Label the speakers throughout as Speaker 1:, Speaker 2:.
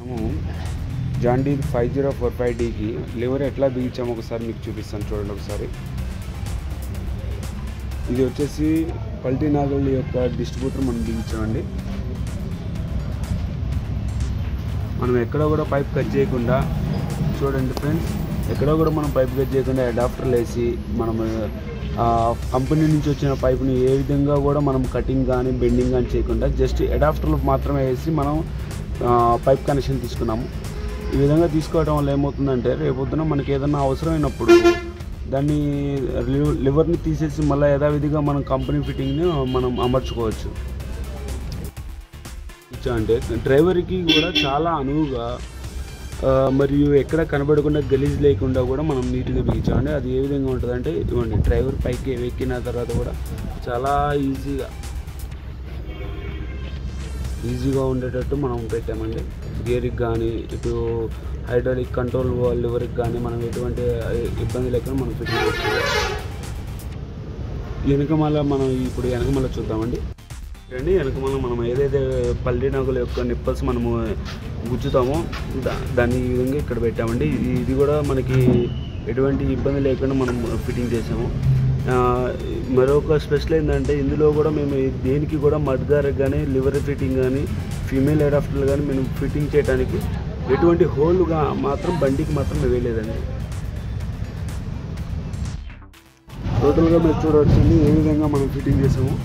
Speaker 1: మనము John Deere 5045Dకి liver ఎట్లా బిగించామో ఒకసారి మీకు చూపిస్తాను చూడండి ఒకసారి. ఇది వచ్చేసి పల్టీ నాగల్ యొక్క డిస్ట్రిబ్యూటర్ మనం బిగించామండి. మనం ఎక్కడ కూడా పైప్ కట్ చేయకుండా చూడండి ఫ్రెండ్స్, ఎక్కడ కూడా మనం పైప్ కట్ చేయకుండా అడాప్టర్లు వేసి మనము కంపెనీ నుంచి వచ్చిన పైపుని ఏ విధంగా కూడా మనం కటింగ్ కానీ బెండింగ్ కానీ చేయకుండా జస్ట్ అడాప్టర్లు మాత్రమే వేసి మనం పైప్ కనెక్షన్ తీసుకున్నాము. ఈ విధంగా తీసుకోవడం వల్ల ఏమవుతుందంటే రేపొద్దున మనకి ఏదైనా అవసరమైనప్పుడు దాన్ని లివర్ని తీసేసి మళ్ళీ యథావిధిగా మనం కంపెనీ ఫిట్టింగ్ని మనం అమర్చుకోవచ్చు. అంటే డ్రైవర్కి కూడా చాలా అనువుగా మరియు ఎక్కడ కనబడకుండా గలీజ్ లేకుండా కూడా మనం నీట్గా బిగించామండి. అది ఏ విధంగా ఉంటుందంటే ఇవ్వండి, డ్రైవర్ పైకి ఎక్కిన తర్వాత కూడా చాలా ఈజీగా ఉండేటట్టు మనం పెట్టామండి. గేర్కి కానీ ఇటు హైడ్రాలిక్ కంట్రోల్ లివర్కి కానీ మనం ఎటువంటి ఇబ్బంది లేకుండా మనం ఫిట్టింగ్ చేస్తాం. వెనకమాల మనం ఇప్పుడు వెనకమాల చూద్దామండి. వెనకమాల మనం ఏదైతే పల్టీ నాగుల యొక్క నిప్పల్స్ మనము గుచ్చుతామో దాన్ని ఈ విధంగా ఇక్కడ పెట్టామండి. ఇది కూడా మనకి ఎటువంటి ఇబ్బంది లేకుండా మనం ఫిట్టింగ్ చేసాము. మరొక స్పెషల్ ఏంటంటే ఇందులో కూడా మేము దేనికి కూడా మడ్గార్కి కానీ లివర్ ఫిట్టింగ్ కానీ ఫీమేల్ అడాప్టర్లు కానీ మేము ఫిట్టింగ్ చేయడానికి ఎటువంటి హోల్గా మాత్రం బండికి మాత్రం వేయలేదండి. టోటల్గా మీరు చూడవచ్చండి ఏ విధంగా మనం ఫిట్టింగ్ చేసాము.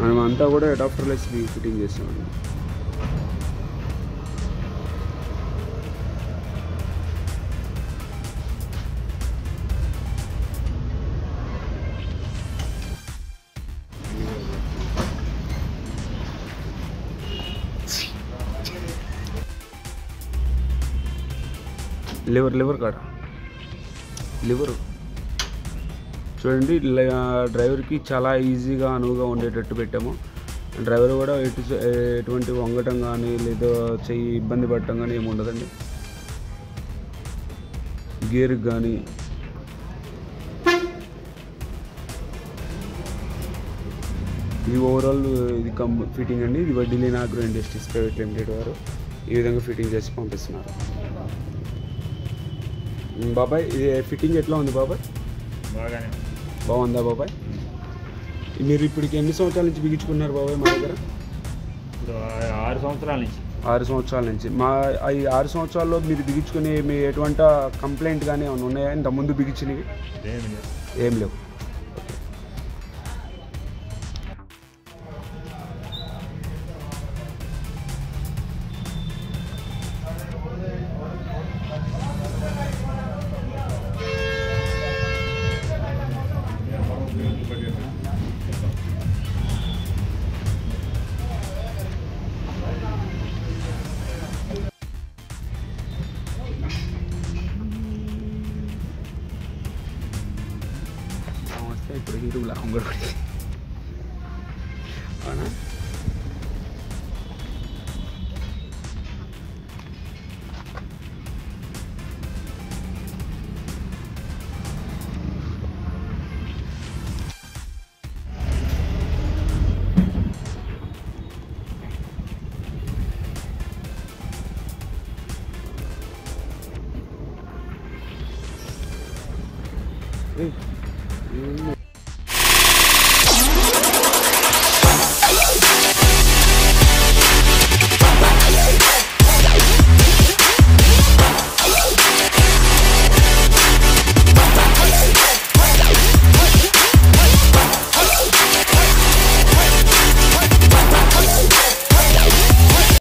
Speaker 1: మనం అంతా కూడా అడాప్టర్లెస్ ఫిట్టింగ్ చేస్తామండి. లివర్ కాడ లివర్ చూడండి, డ్రైవర్కి చాలా ఈజీగా అనువుగా ఉండేటట్టు పెట్టాము. డ్రైవర్ కూడా ఎటువంటి వంగటం కానీ లేదా చెయ్యి ఇబ్బంది పడటం కానీ ఏమి ఉండదండి. గేర్కి కానీ ఇది ఓవరాల్ ఇది ఫిట్టింగ్ అండి. ఇది వడ్డీలేని ఆగ్రో ఇండస్ట్రీస్ ప్రైవేట్ లిమిటెడ్ వారు ఈ విధంగా ఫిట్టింగ్ చేసి పంపిస్తున్నారు. బాబాయ్ ఇది ఫిట్టింగ్ ఎట్లా ఉంది బాబాయ్? బాగుందా బాబాయ్? మీరు ఇప్పటికి ఎన్ని సంవత్సరాల నుంచి బిగించుకున్నారు బాబాయ్ మా దగ్గర?
Speaker 2: 6 సంవత్సరాల నుంచి.
Speaker 1: 6 సంవత్సరాల నుంచి. మా ఈ 6 సంవత్సరాల్లో మీరు బిగించుకునే మీ ఎటువంటి కంప్లైంట్ కానీ ఏమైనా ఉన్నాయా? ఇంత ముందు బిగించినవి ఏం లేవు. ఇప్పుడు హీరోలా హంగడి అవునా? Hey.